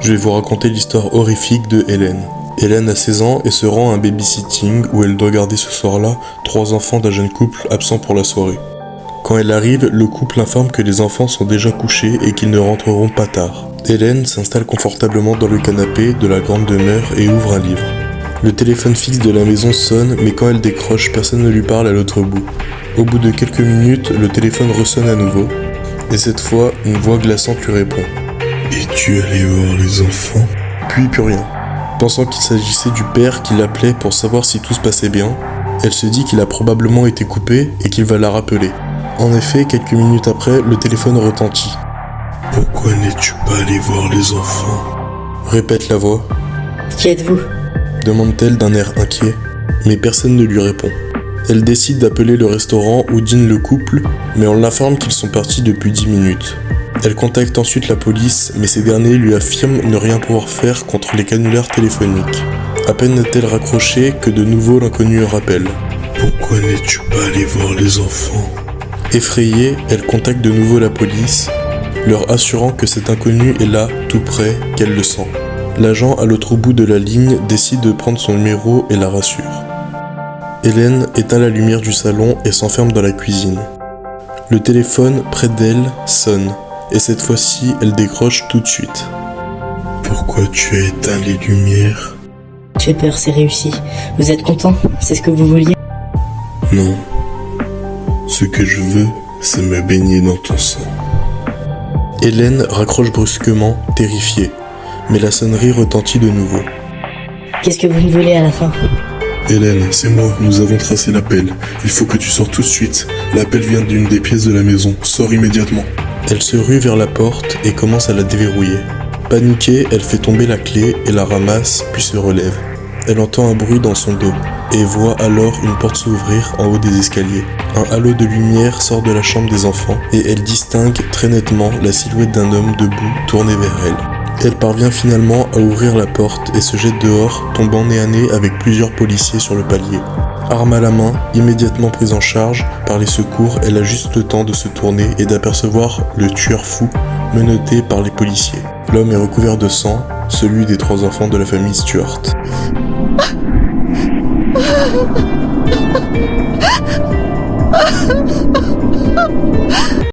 Je vais vous raconter l'histoire horrifique de Hélène. Hélène a 16 ans et se rend à un babysitting où elle doit garder ce soir-là 3 enfants d'un jeune couple absent pour la soirée. Quand elle arrive, le couple informe que les enfants sont déjà couchés et qu'ils ne rentreront pas tard. Hélène s'installe confortablement dans le canapé de la grande demeure et ouvre un livre. Le téléphone fixe de la maison sonne, mais quand elle décroche, personne ne lui parle à l'autre bout. Au bout de quelques minutes, le téléphone ressonne à nouveau, et cette fois, une voix glaçante lui répond. « Es-tu allé voir les enfants ?» Puis plus rien. Pensant qu'il s'agissait du père qui l'appelait pour savoir si tout se passait bien, elle se dit qu'il a probablement été coupé et qu'il va la rappeler. En effet, quelques minutes après, le téléphone retentit. « Pourquoi n'es-tu pas allé voir les enfants ?» répète la voix. « Qui êtes-vous » demande-t-elle d'un air inquiet, mais personne ne lui répond. Elle décide d'appeler le restaurant où dîne le couple, mais on l'informe qu'ils sont partis depuis 10 minutes. Elle contacte ensuite la police, mais ces derniers lui affirment ne rien pouvoir faire contre les canulars téléphoniques. À peine n'a-t-elle raccroché que de nouveau l'inconnu rappelle. « Pourquoi n'es-tu pas allé voir les enfants ?» Effrayée, elle contacte de nouveau la police, leur assurant que cet inconnu est là, tout près, qu'elle le sent. L'agent à l'autre bout de la ligne décide de prendre son numéro et la rassure. Hélène éteint la lumière du salon et s'enferme dans la cuisine. Le téléphone près d'elle sonne, et cette fois-ci, elle décroche tout de suite. « Pourquoi tu as éteint les lumières ?» « J'ai peur, c'est réussi. Vous êtes content? C'est ce que vous vouliez? » « Non. Ce que je veux, c'est me baigner dans ton sang. » Hélène raccroche brusquement, terrifiée, mais la sonnerie retentit de nouveau. « Qu'est-ce que vous me voulez à la fin? » « Hélène, c'est moi, nous avons tracé l'appel. Il faut que tu sors tout de suite. L'appel vient d'une des pièces de la maison. Sors immédiatement. » Elle se rue vers la porte et commence à la déverrouiller. Paniquée, elle fait tomber la clé et la ramasse, puis se relève. Elle entend un bruit dans son dos et voit alors une porte s'ouvrir en haut des escaliers. Un halo de lumière sort de la chambre des enfants et elle distingue très nettement la silhouette d'un homme debout tourné vers elle. Elle parvient finalement à ouvrir la porte et se jette dehors, tombant nez à nez avec plusieurs policiers sur le palier. Arme à la main, immédiatement prise en charge par les secours, elle a juste le temps de se tourner et d'apercevoir le tueur fou menotté par les policiers. L'homme est recouvert de sang, celui des 3 enfants de la famille Stuart.